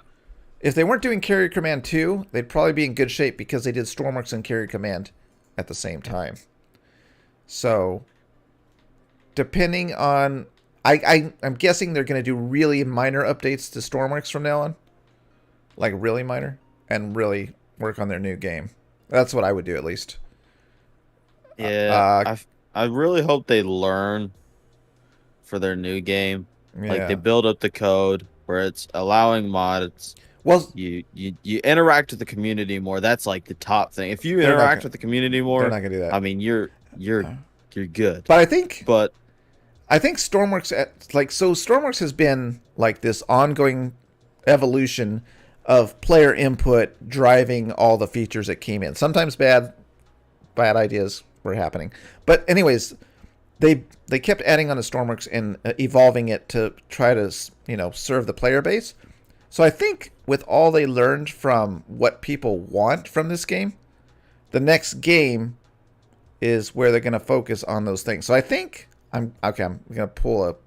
If they weren't doing Carrier Command 2, they'd probably be in good shape because they did Stormworks and Carrier Command at the same time. So, depending on... I'm guessing they're going to do really minor updates to Stormworks from now on. Like, really minor. And really work on their new game. That's what I would do, at least. Yeah, I really hope they learn for their new game. Yeah. Like, they build up the code where it's allowing mods. Well, you interact with the community more. That's like the top thing. If you interact with the community more, they're not gonna do that. I mean, you're good. But I think Stormworks Stormworks has been like this ongoing evolution of player input driving all the features that came in. Sometimes bad ideas were happening. But anyways, they kept adding on to Stormworks and evolving it to try to, serve the player base. So I think with all they learned from what people want from this game, the next game is where they're going to focus on those things. So I think I'm going to pull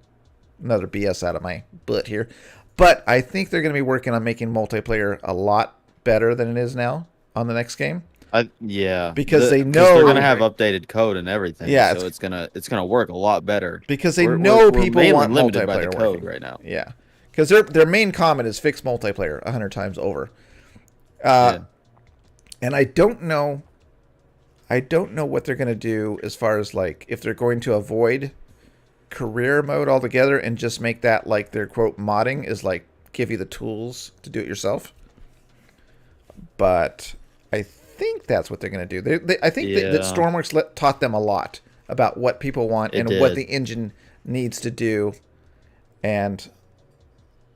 another BS out of my butt here. But I think they're going to be working on making multiplayer a lot better than it is now on the next game. Because they know they're gonna have updated code and everything. Yeah, so it's gonna work a lot better. Because they know people mainly want limited multiplayer by the code working right now. Yeah, because their main comment is fix multiplayer 100 times over. And I don't know what they're gonna do as far as like if they're going to avoid career mode altogether and just make that like their quote modding is like give you the tools to do it yourself. But I think that's what they're going to do. I think that Stormworks taught them a lot about what people want and what the engine needs to do. And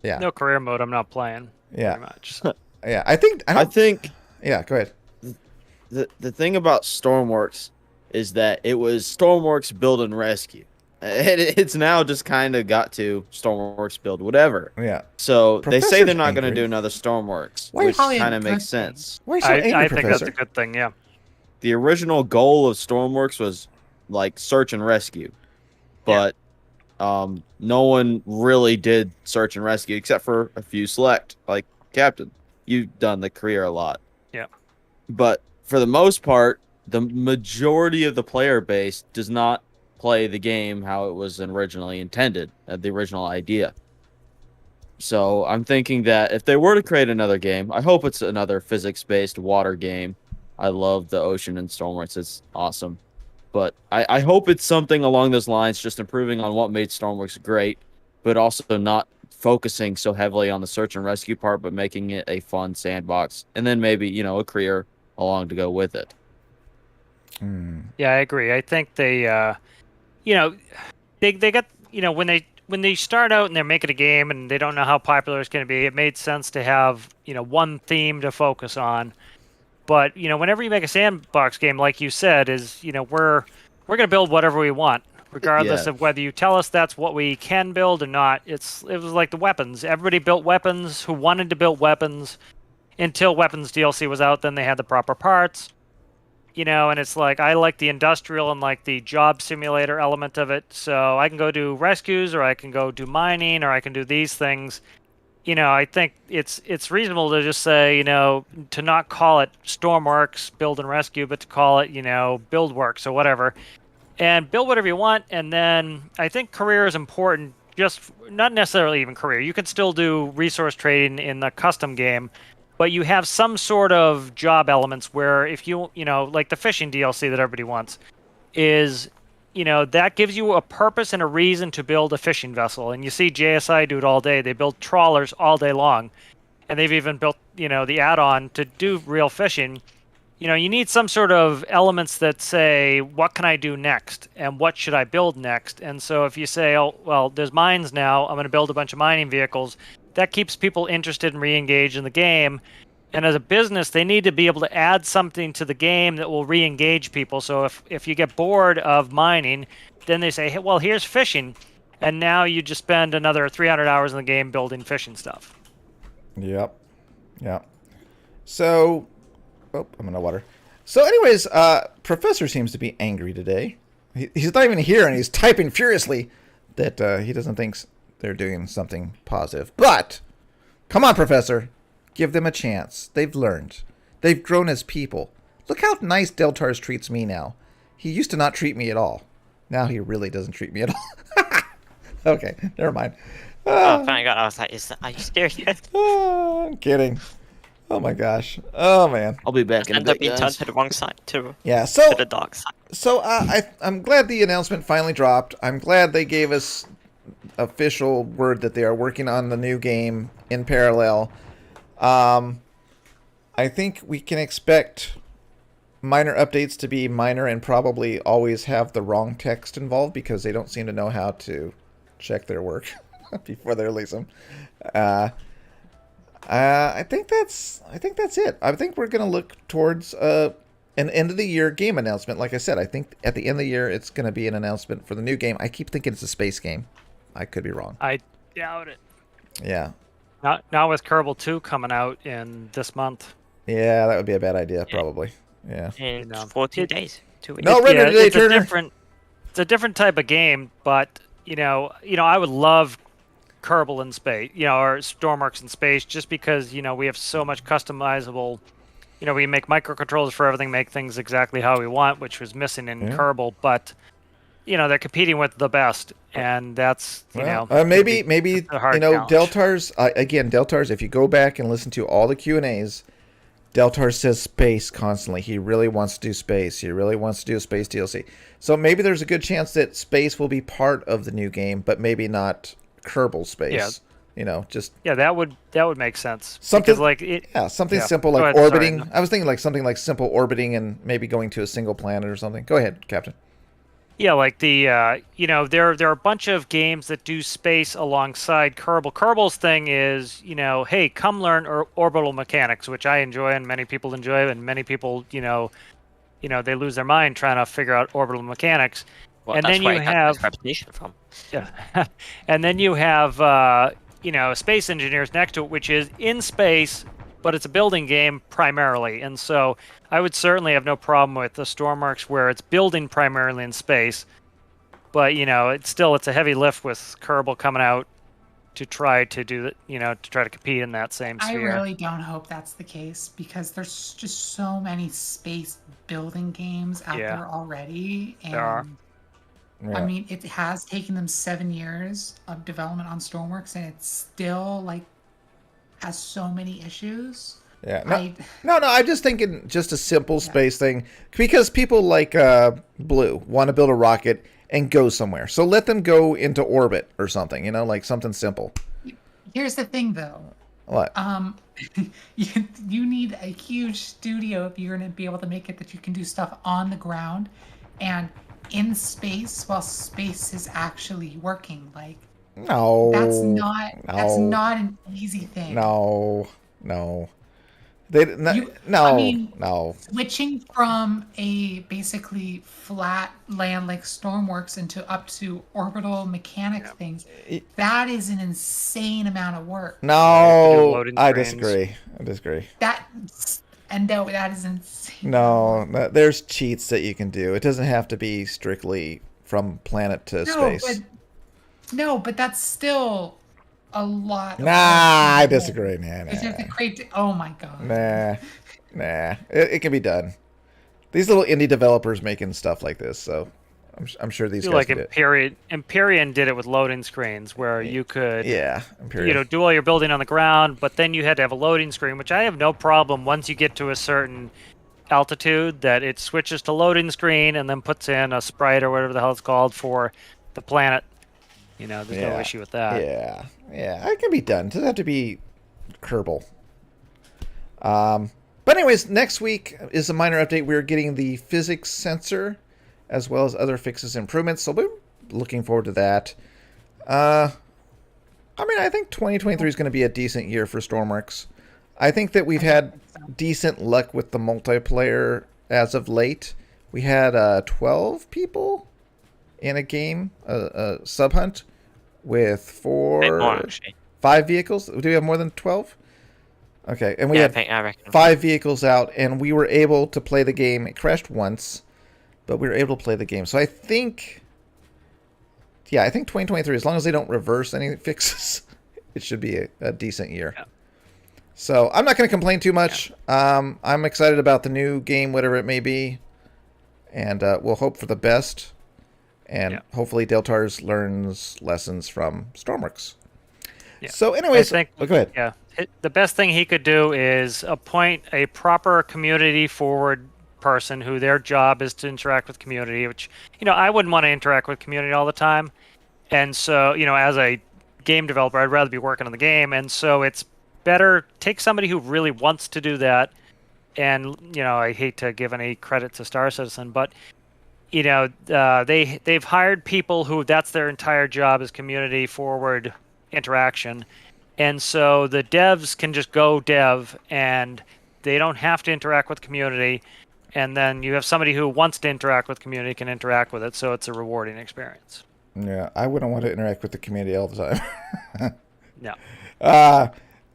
yeah, no career mode. I'm not playing. Yeah, very much. Yeah, I think. Yeah, go ahead. The thing about Stormworks is that it was Stormworks build and rescue. It's now just kind of got to Stormworks build whatever. Yeah. So they say they're not going to do another Stormworks, which kind of makes sense. Why are you so angry, I think Professor? that's a good thing. Yeah. The original goal of Stormworks was like search and rescue, but no one really did search and rescue except for a few select. Like Captain, you've done the career a lot. Yeah. But for the most part, the majority of the player base does not play the game how it was originally intended, the original idea. So I'm thinking that if they were to create another game, I hope it's another physics-based water game. I love the ocean in Stormworks. It's awesome. But I hope it's something along those lines, just improving on what made Stormworks great, but also not focusing so heavily on the search and rescue part, but making it a fun sandbox. And then maybe, a career along to go with it. Yeah, I agree. I think they they got, when they start out and they're making a game and they don't know how popular it's going to be, it made sense to have, one theme to focus on. But, whenever you make a sandbox game, like you said, is, we're going to build whatever we want, regardless of whether you tell us that's what we can build or not. It was like the weapons. Everybody built weapons who wanted to build weapons until weapons DLC was out. Then they had the proper parts. And it's like, I like the industrial and like the job simulator element of it. So I can go do rescues, or I can go do mining, or I can do these things. I think it's reasonable to just say, to not call it Stormworks Build and Rescue, but to call it, Buildworks or whatever. And build whatever you want. And then I think career is important, just not necessarily even career. You can still do resource trading in the custom game. But you have some sort of job elements where if you, like the fishing DLC that everybody wants, is, that gives you a purpose and a reason to build a fishing vessel. And you see JSI do it all day. They build trawlers all day long. And they've even built, the add-on to do real fishing. You need some sort of elements that say, what can I do next? And what should I build next? And so if you say, oh, well, there's mines now, I'm going to build a bunch of mining vehicles, that keeps people interested and re-engaged in the game. And as a business, they need to be able to add something to the game that will re-engage people. So if you get bored of mining, then they say, hey, well, here's fishing. And now you just spend another 300 hours in the game building fishing stuff. Yep. Yeah. So, I'm in the water. So anyways, Professor seems to be angry today. He's not even here, and he's typing furiously that he doesn't think they're doing something positive. But, come on, Professor. Give them a chance. They've learned. They've grown as people. Look how nice Deltars treats me now. He used to not treat me at all. Now he really doesn't treat me at all. Okay, never mind. Oh, thank God. I was like, are you serious? I'm kidding. Oh my gosh. Oh man. I'll be back in a End up bit, being guys. turned to the wrong side, too. Yeah, so... To the dark side. So I'm glad the announcement finally dropped. I'm glad they gave us official word that they are working on the new game in parallel. I think we can expect minor updates to be minor and probably always have the wrong text involved because they don't seem to know how to check their work before they release them. I think that's it. I think we're gonna look towards an end of the year game announcement. Like I said, I think at the end of the year it's gonna be an announcement for the new game. I keep thinking it's a space game. I could be wrong. I doubt it. Yeah. Not with Kerbal 2 coming out in this month. Yeah, that would be a bad idea, probably. Yeah. In 14 days. 2 weeks. No, render today, it's Turner. it's a different type of game, but I would love Kerbal in space, or Stormworks in space, just because we have so much customizable. We make microcontrollers for everything, make things exactly how we want, which was missing in Kerbal, but they're competing with the best, and that's maybe a hard challenge. Deltar's again. Deltar's, if you go back and listen to all the Q&As, Deltar says space constantly. He really wants to do space. He really wants to do a space DLC. So maybe there's a good chance that space will be part of the new game, but maybe not Kerbal space. Yeah. That would make sense. Something Something simple like orbiting. Sorry. I was thinking like something like simple orbiting and maybe going to a single planet or something. Go ahead, Captain. Yeah, like there are a bunch of games that do space alongside Kerbal. Kerbal's thing is, hey, come learn orbital mechanics, which I enjoy and many people enjoy, and many people, they lose their mind trying to figure out orbital mechanics. Well, and that's then where you I got have this reputation from. Yeah, and then you have space engineers next to it, which is in space, but it's a building game primarily, and so I would certainly have no problem with the Stormworks where it's building primarily in space, but it's a heavy lift with Kerbal coming out to try to do that, to try to compete in that same sphere. I really don't hope that's the case because there's just so many space building games out there already, and there are. Yeah. I mean, it has taken them 7 years of development on Stormworks, and it still has so many issues. Yeah, no. I'm just thinking just a simple space thing because people like Blue want to build a rocket and go somewhere. So let them go into orbit or something, like something simple. Here's the thing, though. What? You need a huge studio if you're going to be able to make it that you can do stuff on the ground and in space while space is actually working. No. That's not an easy thing. No. Switching from a basically flat land like Stormworks into up to orbital mechanic things, that is an insane amount of work. No, I disagree. That is insane. No, there's cheats that you can do. It doesn't have to be strictly from planet to space. But that's still a lot. I disagree. Nah. Oh my god. Nah. It can be done. These little indie developers making stuff like this, so I'm sure these guys can do it. Empyrean did it with loading screens where you could Empyrean. do all your building on the ground, but then you had to have a loading screen, which I have no problem once you get to a certain altitude that it switches to loading screen and then puts in a sprite or whatever the hell it's called for the planet. There's no issue with that. Yeah, it can be done. It doesn't have to be Kerbal. But anyways, next week is a minor update. We're getting the physics sensor as well as other fixes and improvements. So we're looking forward to that. I think 2023 is going to be a decent year for Stormworks. I think that we've had decent luck with the multiplayer as of late. We had 12 people in a game, a sub hunt with 5 vehicles. Do we have more than 12? Okay, and we had I reckon 5 vehicles out, and we were able to play the game. It crashed once, but we were able to play the game. So I think 2023, as long as they don't reverse any fixes, it should be a decent year. Yeah. So I'm not going to complain too much. Yeah. I'm excited about the new game, whatever it may be, and we'll hope for the best. And hopefully Deltars learns lessons from Stormworks. Yeah. So anyways, go ahead. Yeah. The best thing he could do is appoint a proper community-forward person who their job is to interact with community, which, I wouldn't want to interact with community all the time. And so, as a game developer, I'd rather be working on the game. And so it's better take somebody who really wants to do that. And, I hate to give any credit to Star Citizen, but, they've hired people who that's their entire job is community-forward interaction. And so the devs can just go dev, and they don't have to interact with community. And then you have somebody who wants to interact with community can interact with it, so it's a rewarding experience. Yeah, I wouldn't want to interact with the community all the time. No.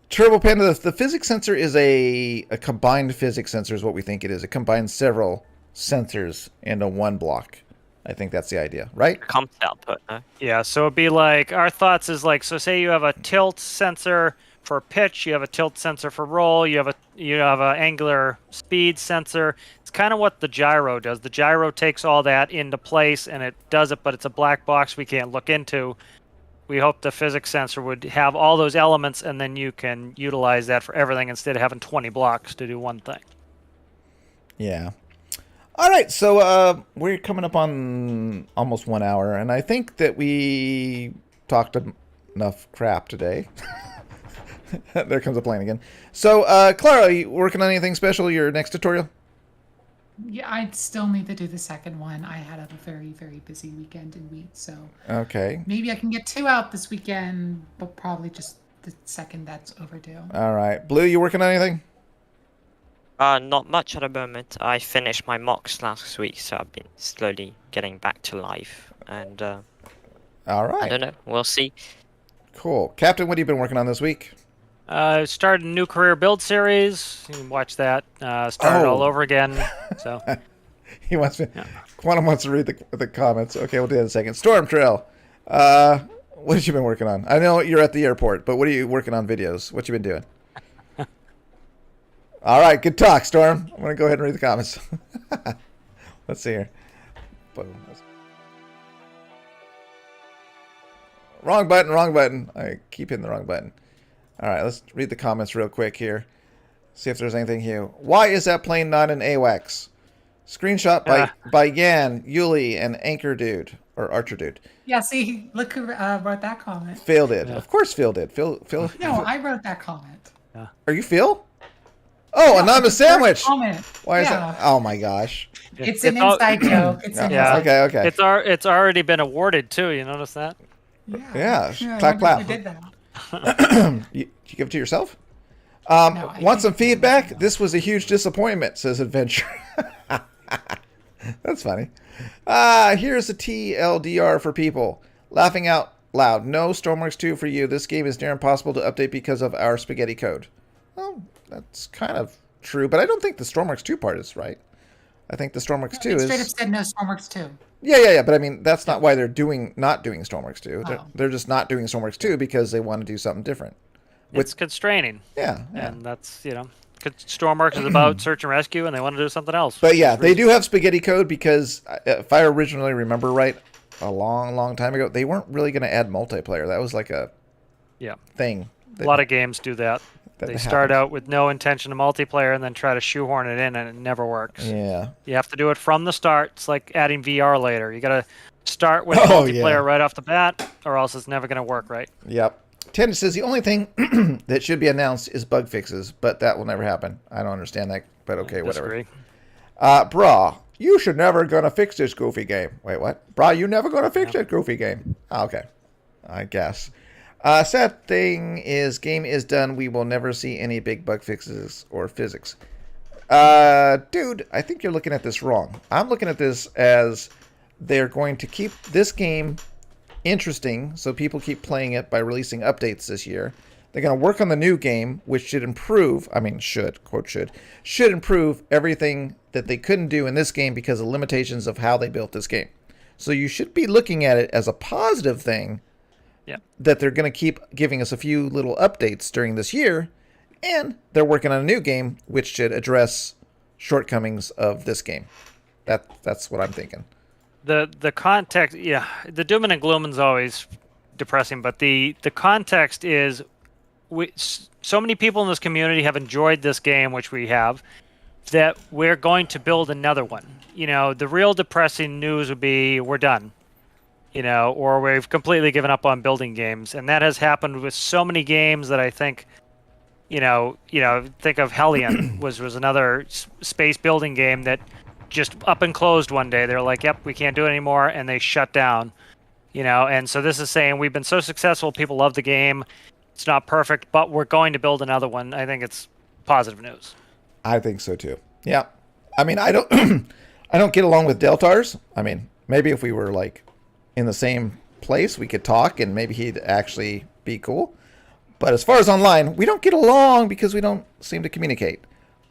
Turbo Panda, the physics sensor is a combined physics sensor is what we think it is. It combines several sensors into one block. I think that's the idea, right? Comps output, no? Yeah, so it'd be like, our thoughts is like, so say you have a tilt sensor for pitch, you have a tilt sensor for roll, you have a angular speed sensor. It's kind of what the gyro does. The gyro takes all that into place and it does it, but it's a black box we can't look into. We hope the physics sensor would have all those elements, and then you can utilize that for everything instead of having 20 blocks to do one thing. Yeah. All right, so we're coming up on almost 1 hour, and I think that we talked enough crap today. There comes a plane again. So, Klara, are you working on anything special? Your next tutorial? Yeah, I still need to do the second one. I had a very, very busy weekend and week, so okay. Maybe I can get 2 out this weekend, but probably just the second that's overdue. All right. Blue, you working on anything? Not much at the moment. I finished my mocks last week, so I've been slowly getting back to life. And all right. I don't know. We'll see. Cool. Captain, what have you been working on this week? Started a new career build series. You can watch that. Started all over again. So he wants me. Yeah. Quantum wants to read the comments. Okay, we'll do that in a second. Storm Trail. What have you been working on? I know you're at the airport, but what are you working on videos? What you been doing? All right, good talk, Storm. I'm going to go ahead and read the comments. Let's see here. Boom. Wrong button, wrong button. I keep hitting the wrong button. All right, let's read the comments real quick here. See if there's anything here. Why is that plane not an AWACS? Screenshot by Yan, Yuli, and Anchor Dude, or Archer Dude. Yeah, see, look who wrote that comment. Phil did. Yeah. Of course Phil did. Phil. No, I wrote that comment. Yeah. Are you Phil? Oh, no, anonymous sandwich. Why is that? Oh my gosh. It's an inside joke. It's an inside joke. Okay. It's already been awarded too. You notice that? Yeah. Clap, clap. Did that. you give it to yourself? No, want some feedback? This was a huge disappointment, says Adventure. That's funny. Here's a TLDR for people. Laughing out loud. No Stormworks 2 for you. This game is near impossible to update because of our spaghetti code. Well, that's kind of true, but I don't think the Stormworks 2 part is right. I think the Stormworks 2 is... straight up said no Stormworks 2. Yeah, but I mean, that's not why they're not doing Stormworks 2. They're just not doing Stormworks 2 because they want to do something different. It's constraining. Yeah. And that's, Stormworks is about search and rescue, and they want to do something else. But yeah, they do have spaghetti code because if I originally remember right, a long, long time ago, they weren't really going to add multiplayer. That was like a thing. A lot of games do that. They start out with no intention of multiplayer and then try to shoehorn it in, and it never works. Yeah. You have to do it from the start. It's like adding VR later. You got to start with multiplayer right off the bat, or else it's never going to work right. Yep. Tenda says the only thing that should be announced is bug fixes, but that will never happen. I don't understand that, but okay, whatever. Brah, you should never gonna fix this goofy game. Wait, what? Brah, you never gonna fix that goofy game. Oh, okay. I guess. Sad thing is, game is done. We will never see any big bug fixes or physics. Dude, I think you're looking at this wrong. I'm looking at this as they're going to keep this game interesting, so people keep playing it by releasing updates this year. They're going to work on the new game, which should improve, should improve everything that they couldn't do in this game because of limitations of how they built this game. So you should be looking at it as a positive thing. Yeah. That they're going to keep giving us a few little updates during this year, and they're working on a new game which should address shortcomings of this game. That's what I'm thinking. The context, the doom and gloom is always depressing, but the context is so many people in this community have enjoyed this game, which we have, that we're going to build another one. The real depressing news would be we're done. Or we've completely given up on building games. And that has happened with so many games that I think, think of Hellion was another space building game that just up and closed one day. They're like, yep, we can't do it anymore. And they shut down, and so this is saying we've been so successful. People love the game. It's not perfect, but we're going to build another one. I think it's positive news. I think so too. Yeah. I don't get along with Deltars. Maybe if we were like in the same place, we could talk and maybe he'd actually be cool. But as far as online, we don't get along because we don't seem to communicate.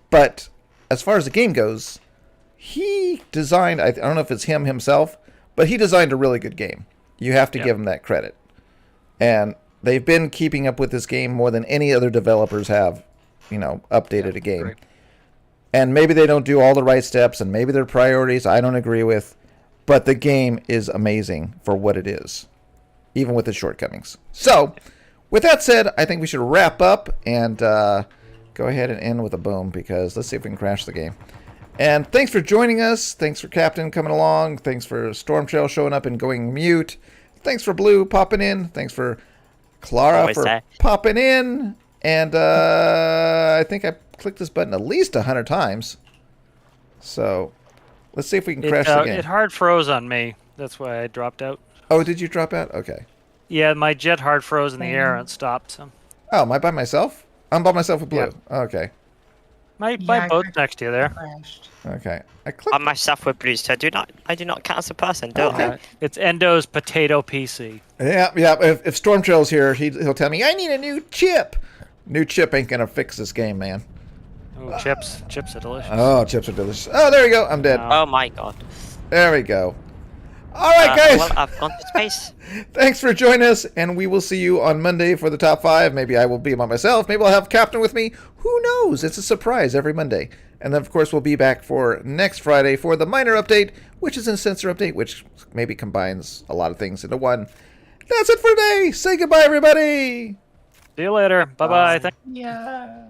But as far as the game goes, he designed, I don't know if it's him himself, But he designed a really good game. You have to give him that credit. And they've been keeping up with this game more than any other developers have, updated a game. Great. And maybe they don't do all the right steps, and maybe their priorities I don't agree with, but the game is amazing for what it is, even with its shortcomings. So, with that said, I think we should wrap up and go ahead and end with a boom, because let's see if we can crash the game. And thanks for joining us. Thanks for Captain coming along. Thanks for Stormtrail showing up and going mute. Thanks for Blue popping in. Thanks for Klara for popping in. And I think I clicked this button at least 100 times. So let's see if we can crash the game. It hard froze on me. That's why I dropped out. Oh, did you drop out? Okay. Yeah, my jet hard froze in the air and stopped. So. Oh, am I by myself? I'm by myself with Blue. Yep. Okay. My boat's next to you there. Crashed. Okay. I clicked. I'm myself with Blue, so I do not count as a person, don't I? It's Endo's potato PC. Yeah. If Stormtrail's here, he'll tell me, I need a new chip. New chip ain't going to fix this game, man. Oh, chips. Chips are delicious. Oh, chips are delicious. Oh, there we go. I'm dead. Oh my god. There we go. All right, guys. Well, I've gone to space. Thanks for joining us, and we will see you on Monday for the top 5. Maybe I will be by myself. Maybe I'll have Captain with me. Who knows? It's a surprise every Monday. And then, of course, we'll be back for next Friday for the minor update, which is a sensor update, which maybe combines a lot of things into one. That's it for today. Say goodbye, everybody. See you later. Bye-bye. Yeah.